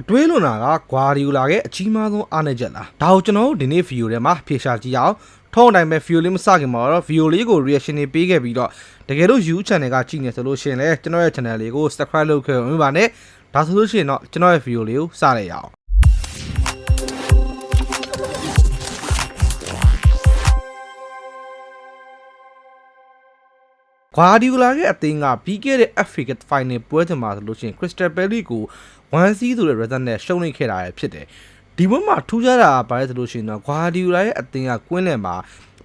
တွေးလွန်တာကဂွာဒီယိုလာရဲ့အကြီးမားဆုံးအားနည်းချက်လားဒါကိုကျွန်တော်တို့ဒီနေ့ဗီဒီယိုထဲမှာဖြေရှာကြည့်အောင်ထုံးတိုင်းပဲဗီဒီယိုလေးမစခင်မှာတော့ဗီဒီယိုလေးကို reaction တွေပေးခဲ့ပြီးတော့တကယ်လို့ YouTube channel ကကြည့်နေဆိုလို့ရှိရင်လည်းကျွန်တော်ရဲ့ channel လေးကို subscribe လုပ်ခဲ့ဦးပါနဲ့ဒါဆိုလို့ရှိရင်တော့ကျွန်တော်ရဲ့ဗီဒီယိုလေးကိုစလိုက်ရအောင်ဂွာဒီယိုလာရဲ့အသင်းကပြီးခဲ့တဲ့ Africa Final ပွဲစဉ်မှာဆိုလို့ရှိရင် Crystal Palace ကို 1-0 ဆိုတဲ့ result နဲ့ရှုံးနိမ့်ခဲ့တာဖြစ်တယ်။ဒီပွဲမှာထူးခြားတာပါလဲဆိုလို့ရှိရင်တော့ဂွာဒီယိုလာရဲ့အသင်းကကွင်းလယ်မှာ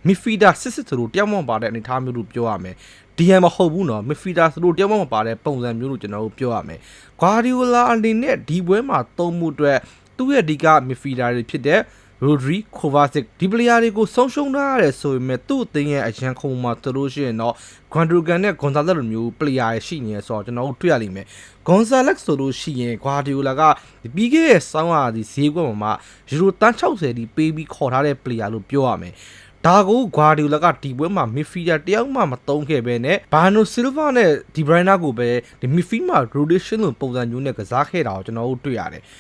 midfielder စစ်ဆိုလို့တယောက်မှမပါတဲ့အနေအထားမျိုးလို့ပြောရမယ်။ဒီဟန်မဟုတ်ဘူးနော် midfielder ဆိုလို့တယောက်မှမပါတဲ့ပုံစံမျိုးလို့ကျွန်တော်တို့ပြောရမယ်။ဂွာဒီယိုလာအနေနဲ့ဒီပွဲမှာသုံးမှုအတွက်သူ့ရဲ့ဒီက midfielder တွေဖြစ်တဲ့Rodri, Kovacic ဒီပလေယာတွေကိုဆုံးရှုံးထားရတယ်ဆိုပေမဲ့သူ့အသင်းရဲ့အရန်ခုံမှာဆိုလို့ရှိရင်တော့ Gundogan နဲ့ Gonzalez လိုမျိုးပလေယာတွေရှိနေဆိုတော့ကျွန်တော်တို့တွေ့ရလိမ့်မယ်။ Gonzalez ဆိုလို့ရှိရင် Guardiola ကပြီးခဲ့တဲ့ဆောင်းရာသီဈေးကွက်မှာယူရိုတန်း60တီပေးပြီးခေါ်ထားတဲ့ပလေယာလို့ပြောရမယ်။ဒါကို Guardiola ကဒီပွဲမှာ midfielder တယောက်မှမသုံးခဲ့ပဲနဲ့ Bernardo Silva နဲ့ De Bruyne ကိုပဲဒီ midfield မှာ rotation လိုပုံစံမျိုးနဲ့ကစားခဲ့တာကိုကျွန်တော်တို့တွေ့ရတယ်။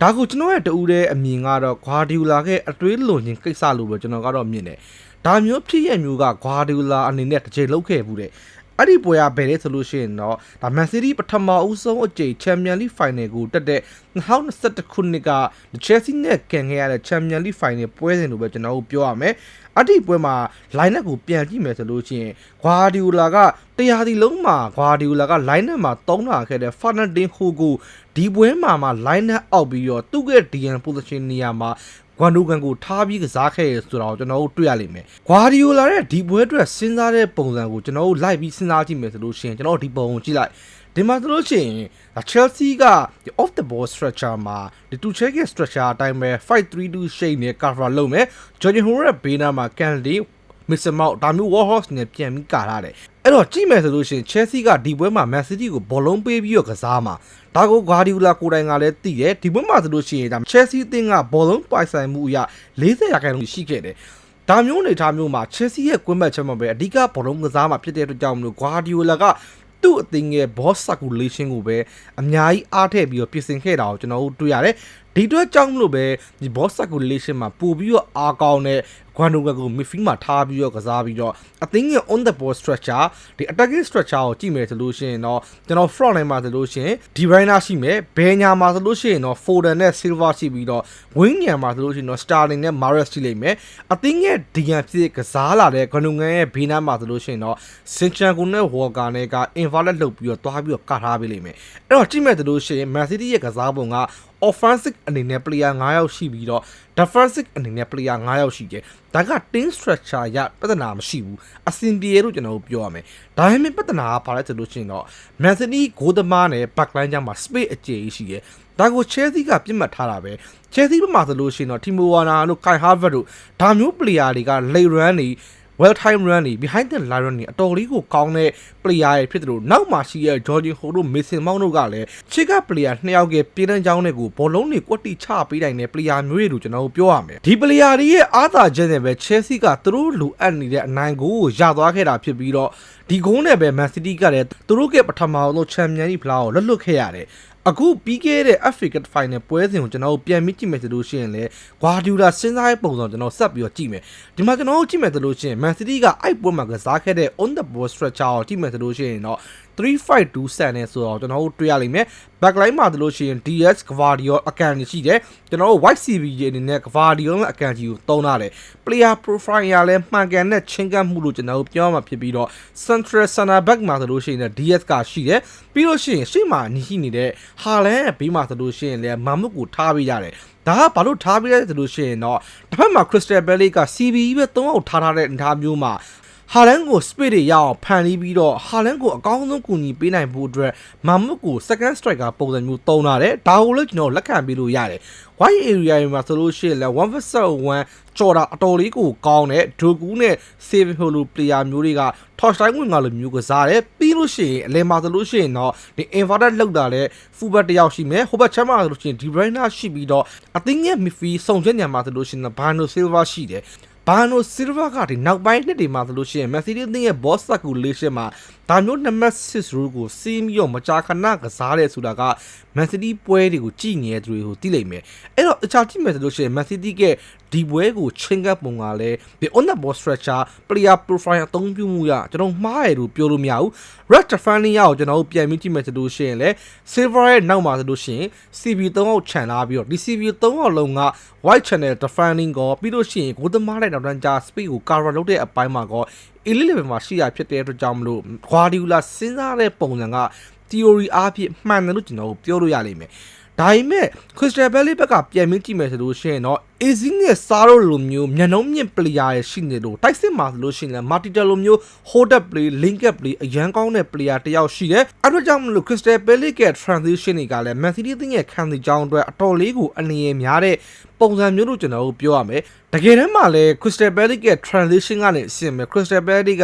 ဒါကိုကျွန်တော်ရဲ့တူဦးတဲ့အမြင်ကတော့ဂွာဒီယိုလာရဲ့အတွေးလိုခြင်းကိစ္စလို့ပဲကျွန်တော်ကတော့မြင်တယ်။ဒါမျိုးဖြစ်ရမျိုးကဂွာဒီယိုလာအနေနဲ့တစ်ချိန်လုပ်ခဲ့ဘူးတဲ့။အဲ့ဒီပွဲကဘယ်လဲဆိုလို့ရှိရင်တော့ဒါမန်စီးတီးပထမဦးဆုံးအကြိမ်ချန်ပီယံလိဖိုင်နယ်ကိုတက်တဲ့2021ခုနှစ်ကချက်စီနဲ့ကန်ခဲ့ရတဲ့ချန်ပီယံလိဖိုင်နယ်ပွဲစဉ်လို့ပဲကျွန်တော်တို့ပြောရမယ်။အဲ့ဒီပွဲမှာ line up ကိုပြန်ကြည့်မယ်ဆိုလို့ရှိရင်ဂွာဒီယိုလာကတရားစီလုံးမှာဂွာဒီယိုလာက line up မှာတုံးလာခဲ့တဲ့ Fernandinho ကိုဒီပွဲမှာ line up အောက်ပြီးတော့သူ့ရဲ့ DN position နေရာမှာGundogan ကိုထားပြီးကစားခဲ့ရဆိုတော့ကျွန်တော်တို့တွေ့ရလိမ့်မယ်။ဂွာဒီယိုလာရဲ့ဒီပွဲအတွက်စဉ်းစားတဲ့ပုံစံကိုကျွန်တော်တို့လိုက်ပြီးစဉ်းစားကြည့်မယ်ဆိုလို့ရှိရင်ကျွန်တော်တို့ဒီပုံကိုကြည့်လိုက်ဒီမှာဆိုလို့ရှိရင် Chelsea က off the ball structure မှာဒီတူချဲရဲ့ structure အတိုင်းပဲ 5-3-2 shape နဲ့ cover လုပ်မယ်။ Jorginho ရဲ့ဘေးနားမှာ Kante Mason Mount ဒါမျိုး Warhorse နဲ့ပြန်ပြီးကာထားတယ်။အဲ့တော့ကြည့်မယ်ဆိုလို့ရှိရင် Chelsea ကဒီပွဲမှာ Man City ကိုဘောလုံးပေးပြီးတော့ကစားမှာဒါကို Guardiola ကိုယ်တိုင်ကလည်းသိတယ်ဒီပွဲမှာဆိုလို့ရှိရင်ဒါ Chelsea အသင်းကဘောလုံးပိုင်ဆိုင်မှုအရ40%ရှိခဲ့တယ်ဒါမျိုးအနေထားမျိုးမှာ Chelsea ရဲ့ကွင်းဘက်ချက်မှာပဲအဓိကဘောလုံးကစားမှာဖြစ်တဲ့အတွက်ကြောင့်မလို့ Guardiola ကသူ့အသင်းရဲ့ ball circulation ကိုပဲအများကြီးအားထည့်ပြီးတော့ပြင်ဆင်ခဲ့တာကိုကျွန်တော်တို့တွေ့ရတယ်ဒီအတွက်ကြောင့်မလို့ပဲဒီ ball circulation မှာပို့ပြီးတော့အားကောင်းတဲ့ Gundogan ကို midfield မှာထားပြီးတော့ကစားပြီးတော့အသင်းရဲ့ on the ball structure ဒီ attacking structure ကိုကြည့်မယ်ဆိုလို့ရှိရင်တော့ကျွန်တော် front line မှာဆိုလို့ရှိရင် De Bruyne ရှိမယ်ဘယ်ညာမှာဆိုလို့ရှိရင်တော့ Foden နဲ့ Silva ရှိပြီးတော့ wing ညာမှာဆိုလို့ရှိရင်တော့ Sterling နဲ့ Mahrez ရှိလိမ့်မယ်အသင်းရဲ့ DN ဖြစ်ကစားလာတဲ့ Gundogan ရဲ့ဘေးနားမှာဆိုလို့ရှိရင်တော့ Zinchenko နဲ့ Walker နဲ့က inverted လုပ်ပြီးတော့တွားပြီးတော့ကထားပေးလိမ့်မယ်အဲ့တော့ကြည့်မယ်ဆိုလို့ရှိရင် Man City ရဲ့ကစားပုံကoffensive အနေနဲ့ player 9ယောက်ရှိပြီးတော့ defensive အနေနဲ့ player 9ယောက်ရှိတယ်။ဒါက team structure ရပြဿနာမရှိဘူး။အဆင်ပြေလို့ကျွန်တော်တို့ပြောရမယ်။ဒါပေမဲ့ပြဿနာကဘာလဲဆိုလို့ရှိရင်တော့ Man City ဂိုးသမားနဲ့ backline ကြားမှာ space အကျယ်ကြီးရှိတယ်။ဒါကို Chelsea ကပြစ်မှတ်ထားတာပဲ။ Chelsea ဘက်မှာဆိုလို့ရှိရင်တော့ Timo Werner တို့ Kai Havertz တို့ဒါမျိုး player တွေက late run တွေwell time run နေ behind the line run နေအတော်လေးကိုကောင်းတဲ့ player တွေဖြစ်တယ်လို့နောက်မှာရှိတဲ့ Jorginho တို့ Mason Mount တို့ကလည်းချစ်က player 2ယောက်ကပြည်တန်းချောင်းတွေကိုဘောလုံးတွေကွက်တိချပေးနိုင်တဲ့ player မျိုးတွေလို့ကျွန်တော်တို့ပြောရမယ်ဒီ player တွေရဲ့အားသာချက်နဲ့ပဲ Chelsea ကသူတို့လိုအပ်နေတဲ့အနိုင်ကိုရသွားခဲ့တာဖြစ်ပြီးတော့ဒီဂိုးနဲ့ပဲ Man City ကလည်းသူတို့ကပထမဆုံးချန်ပီယံလိဖလားကိုလွတ်လွတ်ခဲ့ရတယ်အခုပြီးခဲ့တဲ့ Africa Final ပွဲစဉ်ကိုကျွန်တော်တို့ပြန်ပြီးကြည့်မယ်ဆိုလို့ရှိရင်လေ Guardiola စဉ်းစားတဲ့ပုံစံကျွန်တော်ဆက်ပြီးတော့ကြည့်မယ်ဒီမှာကျွန်တော်တို့ကြည့်မယ်ဆိုလို့ရှိရင် Man City ကအဲ့ပွဲမှာကစားခဲ့တဲ့ on the ball structure ကိုကြည့်မယ်ဆိုလို့ရှိရင်တော့3-5-2 set နဲ့ဆိုတော့ကျွန်တော်တို့တွေ့ရလိမ့်မယ် backline မှာဆိုလို့ရှိရင် DS Gvardiol အကန်ကြီးရှိတယ်ကျွန်တော်တို့ white CBJ အနေနဲ့ Gvardiol နဲ့အကန်ကြီးကိုသုံးထားတယ် player profile ရလဲမှန်ကန်တဲ့ချင်းကပ်မှုလို့ကျွန်တော်တို့ပြောမှာဖြစ်ပြီးတော့ central center back မှာဆိုလို့ရှိရင် DS ကရှိတယ်ပြီးလို့ရှိရင်ရှေ့မှာညီရှိနေတဲ့ Haaland ဘေးမှာဆိုလို့ရှိရင်လည်းမာမုတ်ကိုထားပေးရတယ်ဒါကဘာလို့ထားပေးလဲဆိုလို့ရှိရင်တော့တစ်ဖက်မှာ Crystal Palace က CBE ပဲ3အောင်ထားတဲ့အနေအထားမျိုးမှာဟာလန်ကို speed တွေရအောင်ဖန်ပြီးတော့ဟာလန်ကိုအကောင်းဆုံးကူညီပေးနိုင်ဖို့အတွက်မာမုတ်ကို second striker ပုံစံမျိုးသုံးထားတယ်ဒါကိုလည်းကျွန်တော်လက်ခံပေးလို့ရတယ် white area မှာဆိုလို့ရှိရင်လည်း 1vs1 ကြော်တာအတော်လေးကိုကောင်းတဲ့ဒိုကူနဲ့ save ဟိုလို player မျိုးတွေက touch time ဝင်ကလိုမျိုးကစားတယ်ပြီးလို့ရှိရင်အလယ်မှာဆိုလို့ရှိရင်တော့ဒီ inverted လောက်တာတဲ့ fullback တယောက်ရှိမယ်ဟိုဘက်ချမ်းမှာဆိုလို့ရှိရင် De Bruyne ရှိပြီးတော့အသင်းရဲ့ midfield စုံချက်ညံမှာဆိုလို့ရှိရင် Bernardo Silva ရှိတယ် Bano Silva ကဒီနောက်ပိုင်းနှစ်တွေမှာဆိုလို့ရှိရင် Mercedes ရဲ့ boss circulation မှာဒါမျိုးနံပါတ်6 rule ကိုစီးပြီးတော့မကြာခဏကစားရဲဆိုတာက Mercedes ပွဲတွေကိုကြည်နေတဲ့သူတွေကိုသိလိမ့်မယ်အဲ့တော့အခြားကြည့်မယ်ဆိုလို့ရှိရင် Mercedes ရဲ့ဒီပွဲကိုချင်းကပ်ပုံကလည်းဒီ on the ball structure player profile အသုံးပြုမှုရကျွန်တော်မှားရလို့ပြောလို့မရဘူး Red Stefani ကိုကျွန်တော်ပြန်ပြီးကြည့်မယ်ဆိုလို့ရှိရင်လည်း Silver ရဲ့နောက်မှာဆိုလို့ရှိရင် CB3 အောက်ခြံလာပြီးတော့ဒီ CB3 အောက်လုံးက White Channel Defending ကိုပြီးလို့ရှိရင်ကိုသမားတဲ့နောက်တန်းကြား speed ကို cover လုပ်တဲ့အပိုင်းမှာကော elite level မှာရှိရဖြစ်တဲ့အတွက်ကြောင့်မလို့ Guardiola စဉ်းစားတဲ့ပုံစံက theory အားဖြင့်မှန်တယ်လို့ကျွန်တော်ပြောလို့ရလိမ့်မယ်ဒါပေမဲ့ Crystal Palace ဘက်ကပြန်ပြီးကြည့်မယ်ဆိုလို့ရှိရင်တော့ AZ နဲ့ Saro လိုမျိုးမျက်နှာမြင့် player ရရှိနေလို့တိုက်စစ်မှာဆိုလို့ရှိရင်လည်း Martitel လိုမျိုး hold up play link up play အရန်ကောင်းတဲ့ player တယောက်ရှိတယ်အဲ့တော့ကြောင့်မလို့ Crystal Palace ရဲ့ transition တွေကလည်း Man City ရဲ့ခံစီကြောင်းအတွက်အတော်လေးကိုအနေရများတဲ့ပုံစံမျိုးလို့ကျွန်တော်တို့ပြောရမယ်တကယ်တမ်းမှာလည်း Crystal Palace ရဲ့ transition ကနေအဆင့်ပဲ Crystal Palace က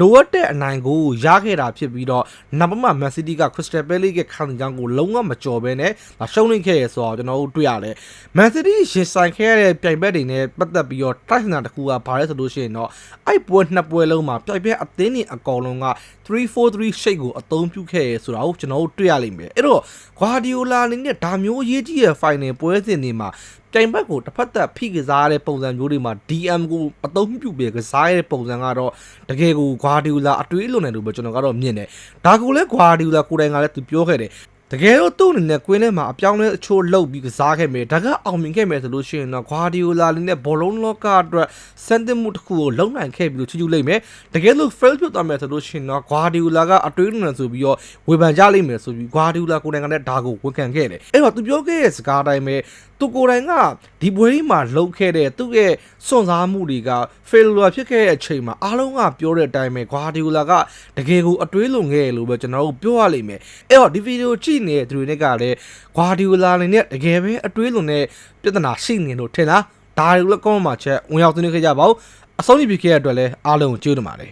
လိုအပ်တဲ့အနိုင်ကိုရခဲ့တာဖြစ်ပြီးတော့နောက်ပိုင်းမှာ Man City က Crystal Palace ရဲ့ခံစီကြောင်းကိုလုံးဝမကြော်ဘဲနဲ့ရှုံးနေခဲ့ရဆိုတော့ကျွန်တော်တို့တွေ့ရတယ် Man City ရင်ဆိုင်ခဲ့ရတဲ့ပြိုင်ဘက်တွေနဲ့ပတ်သက်ပြီးတော့တိုက်စနာတစ်ခုကဘာလဲဆိုလို့ရှိရင်တော့အဲ့ပွဲနှစ်ပွဲလုံးမှာပြိုင်ဘက်အသင်းတွေအကောင်လုံးက 3-4-3 shape ကိုအသုံးပြုခဲ့ရဆိုတာကိုကျွန်တော်တို့တွေ့ရလိမ့်မယ်အဲ့တော့ Guardiola အနေနဲ့ဒါမျိုးရေးကြီးရဲ့ final ပွဲစဉ်တွေမှာပြိုင်ဘက်ကိုတစ်ဖက်သက်ဖိကစားတဲ့ပုံစံမျိုးတွေမှာ DM ကိုအသုံးပြုပြီးကစားရတဲ့ပုံစံကတော့တကယ်ကို Guardiola အတွေးလွန်တယ်လို့ပဲကျွန်တော်ကတော့မြင်တယ်ဒါကိုလည်း Guardiola ကိုယ်တိုင်ကလည်းသူပြောခဲ့တယ်တကယ်တော့သူ့အနေနဲ့ကွင်းထဲမှာအပြောင်းလဲအချိုးလှုပ်ပြီးကစားခဲ့မယ်ဒါကအောင်မြင်ခဲ့မယ်ဆိုလို့ရှိရင်တော့ Guardiola အနေနဲ့ဘောလုံးလောကအတွက်စံတင်မှုတစ်ခုကိုလုံနိုင်ခဲ့ပြီးလို့ချီချူလိုက်မယ်တကယ်လို့ fail ဖြစ်သွားမယ်ဆိုလို့ရှိရင်တော့ Guardiola ကအတွေးလွန်တယ်ဆိုပြီးတော့ဝေဖန်ကြလိမ့်မယ်ဆိုပြီး Guardiola ကိုယ်တိုင်ကလည်းဒါကိုဝန်ခံခဲ့တယ်အဲ့တော့သူပြောခဲ့တဲ့စကားအတိုင်းပဲသူကိုယ်တိုင်ကဒီပွဲမှာလှုပ်ခဲ့တဲ့သူ့ရဲ့စွန့်စားမှုတွေက failure ဖြစ်ခဲ့တဲ့အချိန်မှာအားလုံးကပြောတဲ့အတိုင်းပဲ Guardiola ကတကယ်ကိုအတွေးလွန်ခဲ့ရလို့ပဲကျွန်တော်တို့ပြောရလိမ့်မယ်အဲ့တော့ဒီဗီဒီယိုကြည့်နေတဲ့သူတွေကလည်း Guardiola အနေနဲ့တကယ်ပဲအတွေးလွန်တဲ့ပြဿနာရှိနေလို့ထင်လားဒါတွေကိုလည်း comment မှာချက်ဝင်ရောက်သွင်းခဲ့ကြပါဦးအဆုံးထိဖြစ်ခဲ့တဲ့အတွက်လည်းအားလုံးကိုကျေးဇူးတင်ပါတယ်